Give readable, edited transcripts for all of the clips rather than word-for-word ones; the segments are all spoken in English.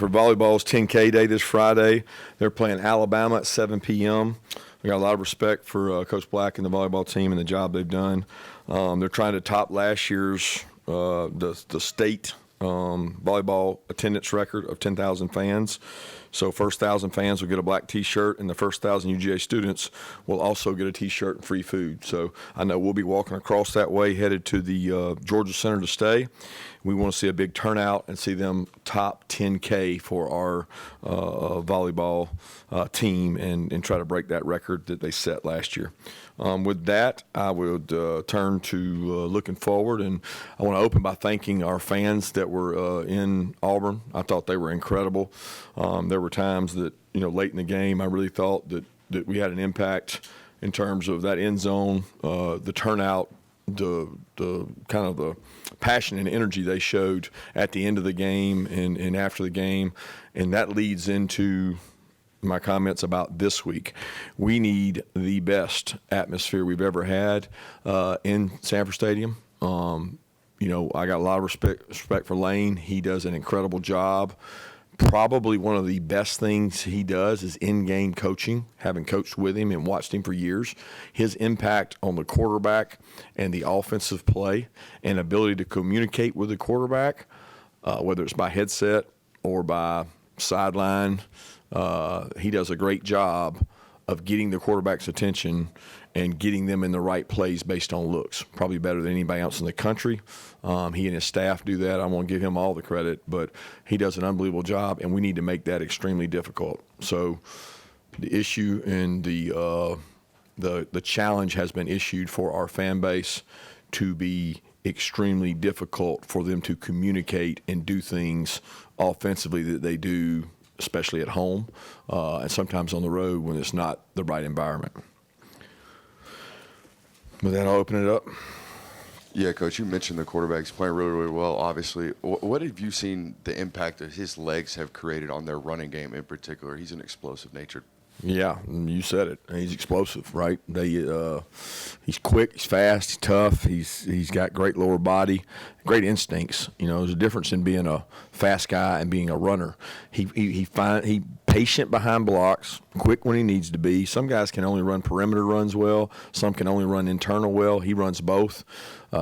for volleyball's 10K day this Friday. They're playing Alabama at 7 p.m. We got a lot of respect for Coach Black and the volleyball team and the job they've done. They're trying to top last year's the state volleyball attendance record of 10,000 fans. So first 1,000 fans will get a black T-shirt, and the first 1,000 UGA students will also get a T-shirt and free food. So I know we'll be walking across that way, headed to the Georgia Center to stay. We want to see a big turnout and see them top 10K for our volleyball team and try to break that record that they set last year. With that, I would turn to looking forward, and I want to open by thanking our fans that were in Auburn. I thought they were incredible. There were times that, late in the game, I really thought that we had an impact in terms of that end zone, the turnout, the kind of the passion and energy they showed at the end of the game and after the game, and that leads into my comments about this week. We need the best atmosphere we've ever had in Sanford Stadium. I got a lot of respect for Lane. He does an incredible job. Probably one of the best things he does is in-game coaching, having coached with him and watched him for years. His impact on the quarterback and the offensive play and ability to communicate with the quarterback, whether it's by headset or by sideline, he does a great job of getting the quarterback's attention and getting them in the right plays based on looks. Probably better than anybody else in the country. He and his staff do that. I won't give him all the credit, but he does an unbelievable job, and we need to make that extremely difficult. So the issue and the challenge has been issued for our fan base to be extremely difficult for them to communicate and do things offensively that they do, especially at home, and sometimes on the road when it's not the right environment. With that, I'll open it up. Yeah, Coach, you mentioned the quarterback's playing really, really well, obviously. What have you seen the impact that his legs have created on their running game in particular? He's an explosive nature. Yeah, you said it. He's explosive, right? He's quick, he's fast, he's tough. He's got great lower body, great instincts. There's a difference in being a fast guy and being a runner. He patient behind blocks, quick when he needs to be. Some guys can only run perimeter runs well. Some can only run internal well. He runs both.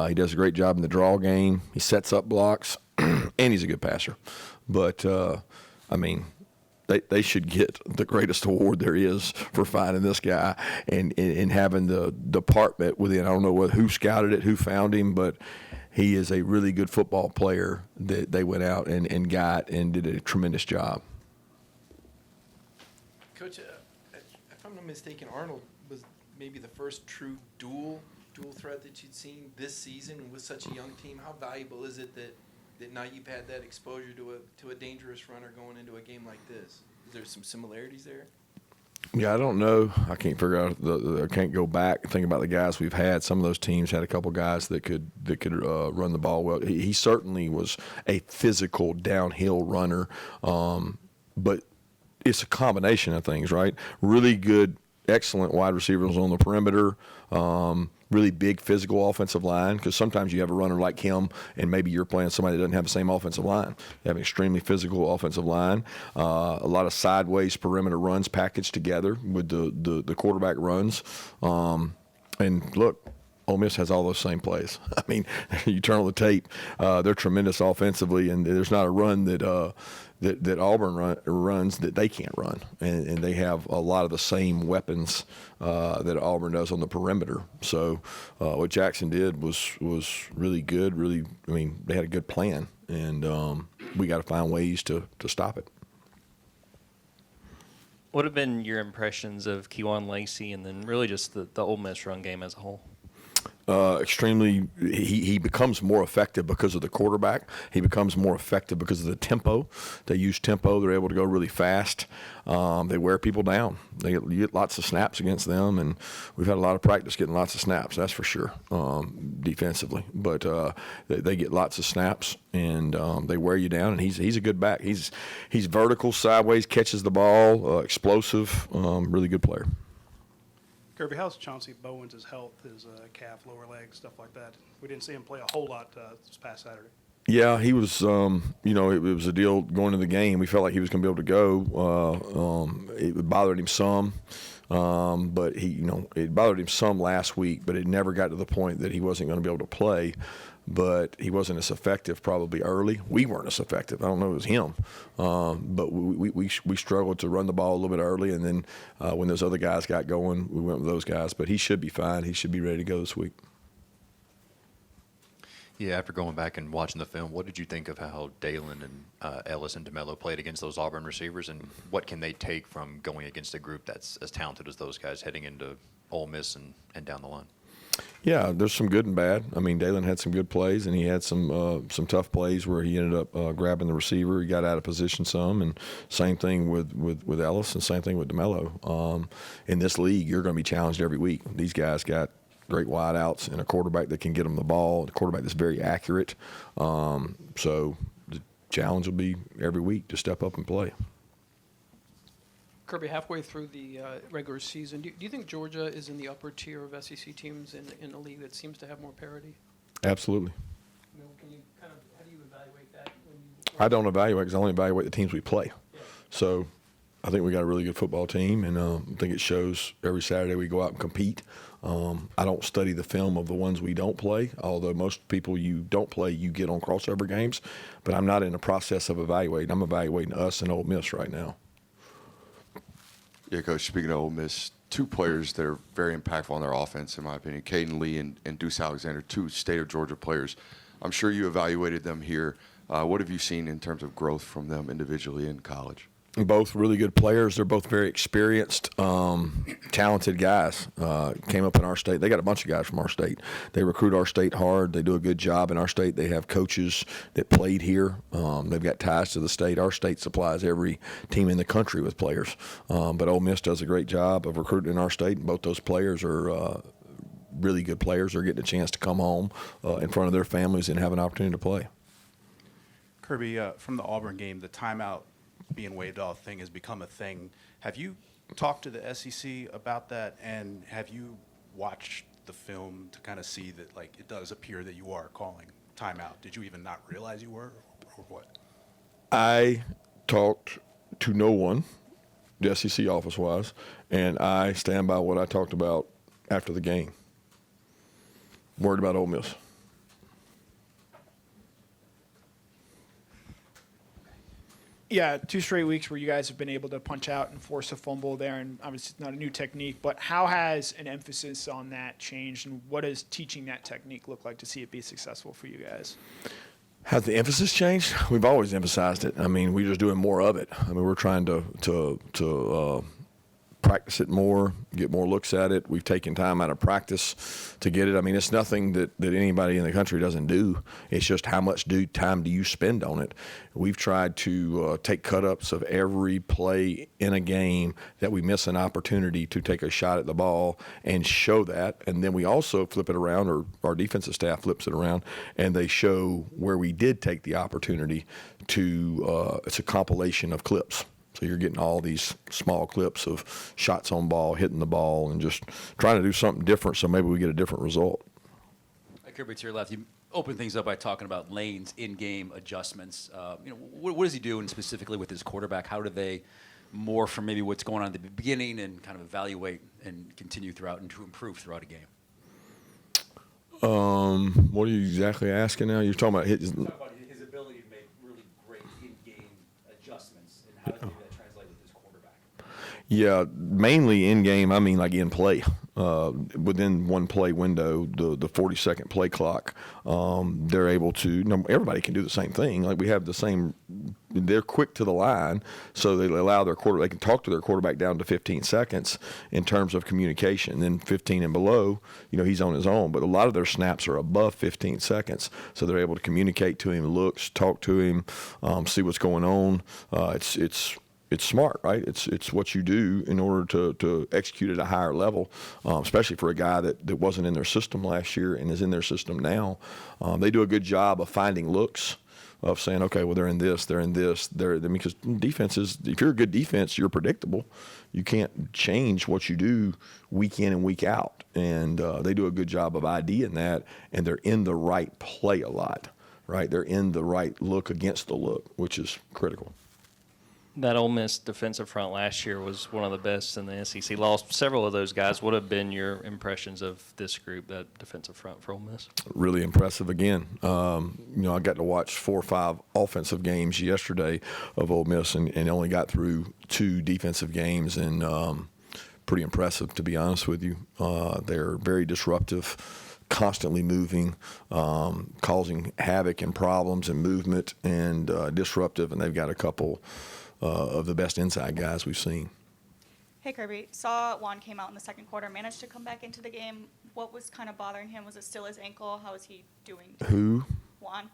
He does a great job in the draw game. He sets up blocks, and he's a good passer. But They should get the greatest award there is for finding this guy and having the department within. I don't know who scouted it, who found him, but he is a really good football player that they went out and got and did a tremendous job. Coach, if I'm not mistaken, Arnold was maybe the first true dual threat that you'd seen this season with such a young team. How valuable is it that now you've had that exposure to a dangerous runner going into a game like this? Is there some similarities there? Yeah, I don't know. I can't figure out. I can't go back and think about the guys we've had. Some of those teams had a couple guys that could run the ball well. He certainly was a physical downhill runner, but it's a combination of things, right? Really good, excellent wide receivers on the perimeter. Really big physical offensive line, because sometimes you have a runner like him and maybe you're playing somebody that doesn't have the same offensive line. You have an extremely physical offensive line, a lot of sideways perimeter runs packaged together with the quarterback runs. And look, Ole Miss has all those same plays. I mean, you turn on the tape, they're tremendous offensively, and there's not a run that Auburn runs that they can't run, and they have a lot of the same weapons that Auburn does on the perimeter. So what Jackson did was really good. Really, they had a good plan, and we got to find ways to stop it. What have been your impressions of Kejuan Lacey and then really just the Ole Miss run game as a whole? Extremely, he becomes more effective because of the quarterback. He becomes more effective because of the tempo. They use tempo. They're able to go really fast. They wear people down. You get lots of snaps against them, and we've had a lot of practice getting lots of snaps, that's for sure, defensively. But they get lots of snaps, and they wear you down, and he's a good back. He's vertical, sideways, catches the ball, explosive, really good player. Kirby, how's Chauncey Bowens' health, his calf, lower leg, stuff like that? We didn't see him play a whole lot this past Saturday. Yeah, he was. It was a deal going to the game. We felt like he was going to be able to go. It bothered him some, but it bothered him some last week. But it never got to the point that he wasn't going to be able to play. But he wasn't as effective probably early. We weren't as effective. I don't know if it was him, but we struggled to run the ball a little bit early. And then when those other guys got going, we went with those guys. But he should be fine. He should be ready to go this week. Yeah, after going back and watching the film, what did you think of how Dalen and Ellis and DeMello played against those Auburn receivers, and what can they take from going against a group that's as talented as those guys heading into Ole Miss and down the line? Yeah, there's some good and bad. I mean, Dalen had some good plays, and he had some tough plays where he ended up grabbing the receiver. He got out of position some, and same thing with Ellis, and same thing with DeMello. In this league, you're going to be challenged every week. These guys got great wideouts and a quarterback that can get them the ball, a quarterback that's very accurate. So the challenge will be every week to step up and play. Kirby, halfway through the regular season, do you think Georgia is in the upper tier of SEC teams in a league that seems to have more parity? Absolutely. Can you how do you evaluate that? I don't evaluate because I only evaluate the teams we play. Yeah. So I think we got a really good football team, and I think it shows every Saturday we go out and compete. I don't study the film of the ones we don't play, although most people you don't play, you get on crossover games. But I'm not in the process of evaluating. I'm evaluating us and Ole Miss right now. Yeah, Coach, speaking of Ole Miss, two players that are very impactful on their offense, in my opinion, Caden Lee and Deuce Alexander, two state of Georgia players. I'm sure you evaluated them here. What have you seen in terms of growth from them individually in college? Both really good players. They're both very experienced, talented guys. Came up in our state. They got a bunch of guys from our state. They recruit our state hard. They do a good job in our state. They have coaches that played here. They've got ties to the state. Our state supplies every team in the country with players. But Ole Miss does a great job of recruiting in our state. And both those players are really good players. They're getting a chance to come home in front of their families and have an opportunity to play. Kirby, from the Auburn game, the timeout being waived off thing has become a thing. Have you talked to the SEC about that, and have you watched the film to kind of see that, like, it does appear that you are calling timeout? Did you even not realize you were, or what? I talked to no one, the SEC office-wise, and I stand by what I talked about after the game. Worried about Ole Miss. Yeah, 2 straight weeks where you guys have been able to punch out and force a fumble there, and obviously it's not a new technique, but how has an emphasis on that changed, and what does teaching that technique look like to see it be successful for you guys? Has the emphasis changed? We've always emphasized it. I mean, we're just doing more of it. I mean, we're trying to practice it more, get more looks at it. We've taken time out of practice to get it. I mean, it's nothing that anybody in the country doesn't do. It's just how much time do you spend on it. We've tried to take cut-ups of every play in a game that we miss an opportunity to take a shot at the ball and show that. And then we also flip it around, or our defensive staff flips it around, and they show where we did take the opportunity to it's a compilation of clips. So you're getting all these small clips of shots on ball, hitting the ball, and just trying to do something different so maybe we get a different result. Kirby, to your left, you opened things up by talking about Lane's in-game adjustments. What is he doing specifically with his quarterback? How do they morph from maybe what's going on at the beginning and kind of evaluate and continue throughout and to improve throughout a game? What are you exactly asking now? You're talking about his ability to make really great in-game adjustments, and how does that translate with his quarterback? Yeah, mainly in game. I mean, like in play. Within one play window, the 40-second play clock, they're able to. Everybody can do the same thing. Like we have the same. They're quick to the line, so they allow their quarterback. They can talk to their quarterback down to 15 seconds in terms of communication. Then 15 and below, he's on his own. But a lot of their snaps are above 15 seconds, so they're able to communicate to him, looks, talk to him, see what's going on. It's smart, right? It's what you do in order to execute at a higher level, especially for a guy that wasn't in their system last year and is in their system now. They do a good job of finding looks, of saying, okay, well, they're in this. Because defenses, if you're a good defense, you're predictable. You can't change what you do week in and week out. And they do a good job of IDing that, and they're in the right play a lot. right? They're in the right look against the look, which is critical. That Ole Miss defensive front last year was one of the best in the SEC. Lost several of those guys. What have been your impressions of this group, that defensive front for Ole Miss? Really impressive again. I got to watch 4 or 5 offensive games yesterday of Ole Miss and only got through 2 defensive games, and pretty impressive, to be honest with you. They're very disruptive, constantly moving, causing havoc and problems and movement, and disruptive, and they've got a couple of the best inside guys we've seen. Hey, Kirby. Saw Juan came out in the second quarter, managed to come back into the game. What was kind of bothering him? Was it still his ankle? How is he doing? Who? Juan.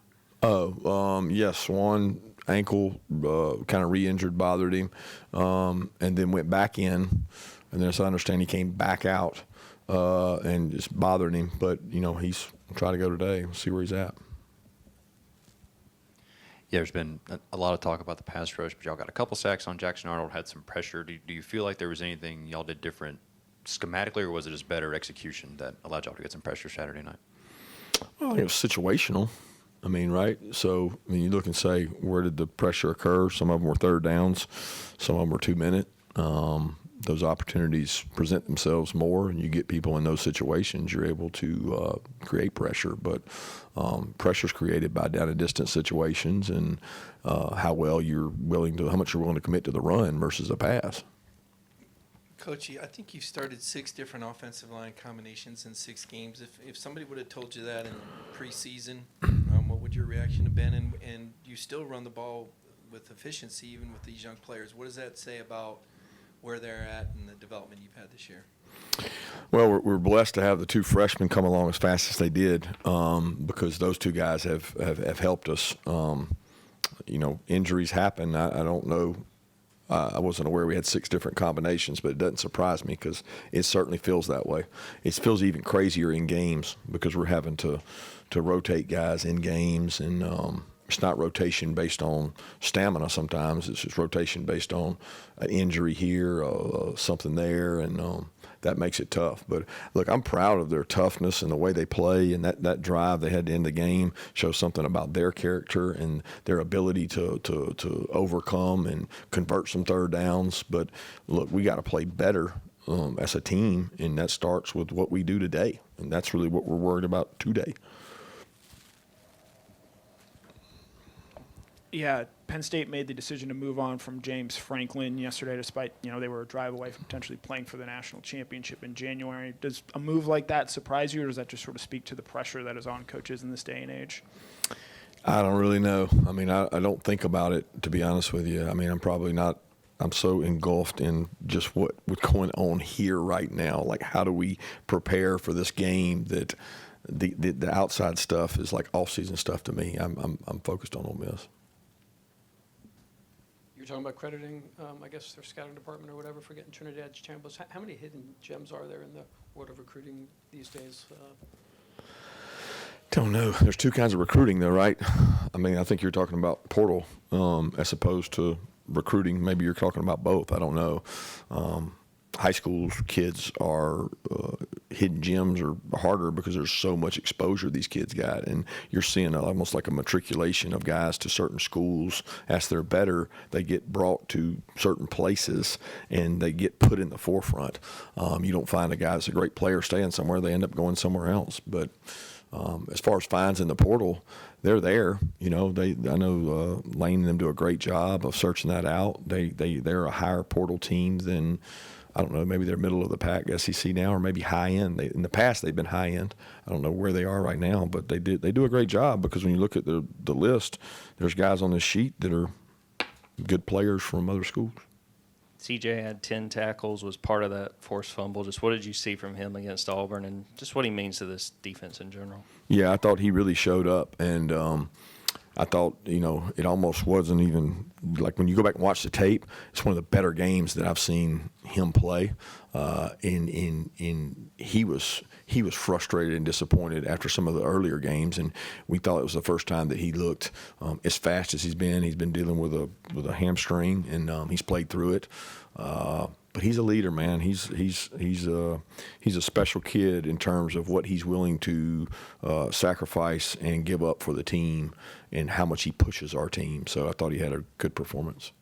Yes, one ankle kind of re-injured, bothered him, and then went back in. And then, as I understand, he came back out and just bothered him. But, he's trying to go today. We'll see where he's at. Yeah, there's been a lot of talk about the pass rush, but y'all got a couple sacks on Jackson Arnold, had some pressure. Do you feel like there was anything y'all did different schematically, or was it just better execution that allowed y'all to get some pressure Saturday night? Well, it was situational. Right? So, you look and say, where did the pressure occur? Some of them were third downs. Some of them were 2-minute. Those opportunities present themselves more, and you get people in those situations, you're able to create pressure. But pressure is created by down and distance situations, and how much you're willing to commit to the run versus the pass. Coach, I think you've started 6 different offensive line combinations in 6 games. If somebody would have told you that in preseason, what would your reaction have been? And you still run the ball with efficiency even with these young players. What does that say about where they're at and the development you've had this year? Well, we're blessed to have the 2 freshmen come along as fast as they did, because those 2 guys have helped us. Injuries happen. I don't know. I wasn't aware we had 6 different combinations, but it doesn't surprise me because it certainly feels that way. It feels even crazier in games because we're having to rotate guys in games, and it's not rotation based on stamina sometimes. It's just rotation based on an injury here, something there, and that makes it tough. But, look, I'm proud of their toughness and the way they play, and that drive they had to end the game shows something about their character and their ability to overcome and convert some third downs. But, look, we got to play better as a team, and that starts with what we do today, and that's really what we're worried about today. Yeah, Penn State made the decision to move on from James Franklin yesterday, despite, they were a drive away from potentially playing for the national championship in January. Does a move like that surprise you, or does that just sort of speak to the pressure that is on coaches in this day and age? I don't really know. I don't think about it, to be honest with you. I'm probably not. I'm so engulfed in just what's going on here right now. Like, how do we prepare for this game that the outside stuff is like off-season stuff to me. I'm focused on Ole Miss. You're talking about crediting, I guess, their scouting department or whatever for getting Trinidad's champions. How many hidden gems are there in the world of recruiting these days? Don't know. There's 2 kinds of recruiting, though, right? I think you're talking about portal as opposed to recruiting. Maybe you're talking about both. I don't know. High school kids are hidden gems are harder because there's so much exposure these kids got, and you're seeing almost like a matriculation of guys to certain schools. As they're better, they get brought to certain places and they get put in the forefront. You don't find a guy that's a great player staying somewhere; they end up going somewhere else. But as far as finds in the portal, they're there. I know Lane and them do a great job of searching that out. They're a higher portal team than. I don't know, maybe they're middle of the pack SEC now, or maybe high end. In the past, they've been high end. I don't know where they are right now, but they do a great job because when you look at the list, there's guys on this sheet that are good players from other schools. CJ had 10 tackles, was part of that forced fumble. Just what did you see from him against Auburn, and just what he means to this defense in general? Yeah, I thought he really showed up, and I thought, it almost wasn't even like when you go back and watch the tape, it's one of the better games that I've seen him play. He was frustrated and disappointed after some of the earlier games, and we thought it was the first time that he looked as fast as he's been. He's been dealing with a hamstring, and he's played through it. but he's a leader, man. He's a special kid in terms of what he's willing to sacrifice and give up for the team, and how much he pushes our team. So I thought he had a good performance.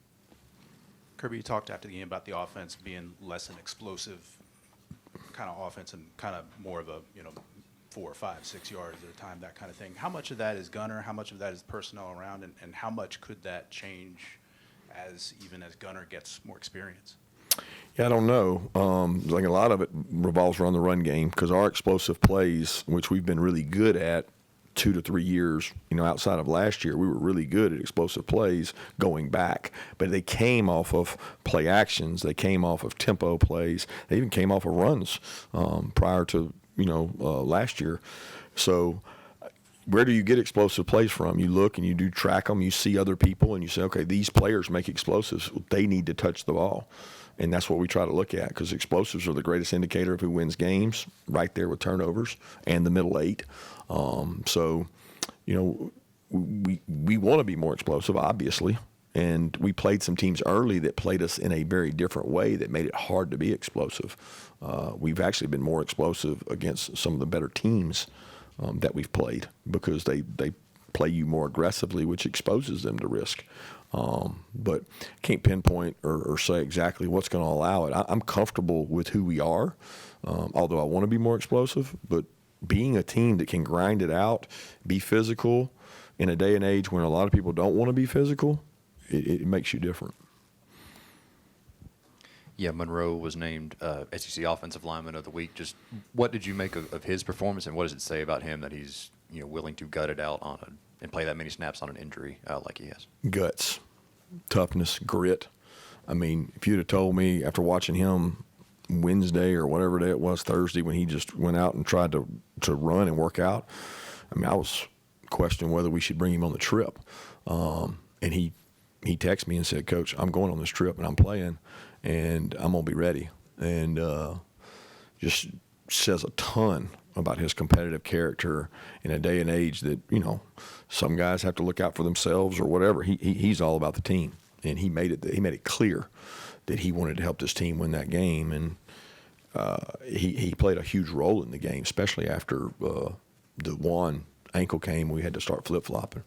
Kirby, you talked after the game about the offense being less an explosive kind of offense and kind of more of a 4 or 5, 6 yards at a time, that kind of thing. How much of that is Gunner? How much of that is personnel around? And how much could that change even as Gunner gets more experience? Yeah, I don't know. Like a lot of it revolves around the run game, because our explosive plays, which we've been really good at 2 to 3 years, outside of last year, we were really good at explosive plays going back. But they came off of play actions. They came off of tempo plays. They even came off of runs prior to last year. So where do you get explosive plays from? You look and you do track them. You see other people and you say, okay, these players make explosives. They need to touch the ball. And that's what we try to look at, because explosives are the greatest indicator of who wins games, right there with turnovers and the middle 8. So, we want to be more explosive, obviously. And we played some teams early that played us in a very different way that made it hard to be explosive. We've actually been more explosive against some of the better teams that we've played, because they play you more aggressively, which exposes them to risk. But can't pinpoint or say exactly what's going to allow it. I'm comfortable with who we are, although I want to be more explosive. But being a team that can grind it out, be physical, in a day and age when a lot of people don't want to be physical, it makes you different. Yeah, Monroe was named SEC Offensive Lineman of the Week. Just what did you make of his performance, and what does it say about him that he's willing to gut it out and play that many snaps on an injury like he has? Guts, Toughness, grit. I mean, if you'd have told me after watching him Wednesday or whatever day it was, Thursday, when he just went out and tried to run and work out, I mean, I was questioning whether we should bring him on the trip. And he texted me and said, Coach, I'm going on this trip and I'm playing and I'm going to be ready. And just says a ton about his competitive character in a day and age that, some guys have to look out for themselves or whatever. He's all about the team, and he made it clear that he wanted to help this team win that game. And he played a huge role in the game, especially after the one ankle came. We had to start flip-flopping.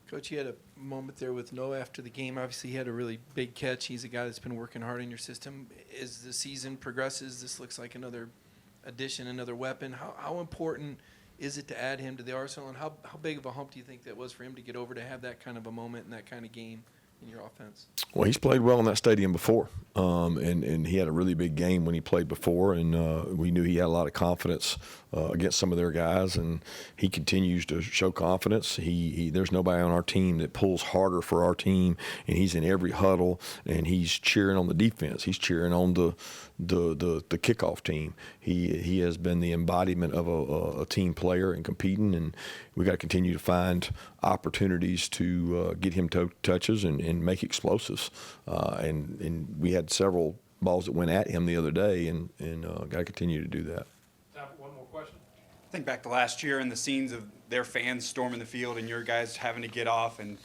Coach, you had a moment there with Noah after the game. Obviously, he had a really big catch. He's a guy that's been working hard in your system. As the season progresses, this looks like another addition, another weapon. How important is it to add him to the arsenal, and how big of a hump do you think that was for him to get over, to have that kind of a moment and that kind of game in your offense? Well, he's played well in that stadium before, and he had a really big game when he played before, and we knew he had a lot of confidence against some of their guys, and he continues to show confidence. There's nobody on our team that pulls harder for our team, and he's in every huddle, and he's cheering on the defense. He's cheering on the kickoff team. He has been the embodiment of a team player and competing, and we got to continue to find opportunities to get him touches and make explosives. And we had several balls that went at him the other day, and got to continue to do that. Time for one more question. Think back to last year and the scenes of their fans storming the field and your guys having to get off, and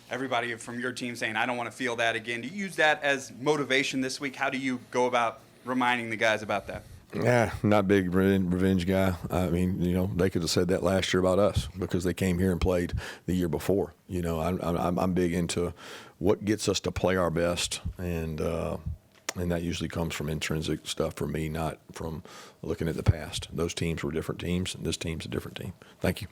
everybody from your team saying, I don't want to feel that again. Do you use that as motivation this week? How do you go about reminding the guys about that? Yeah, not big revenge guy. I mean, they could have said that last year about us because they came here and played the year before. I'm big into what gets us to play our best, and that usually comes from intrinsic stuff for me, not from looking at the past. Those teams were different teams, and this team's a different team. Thank you.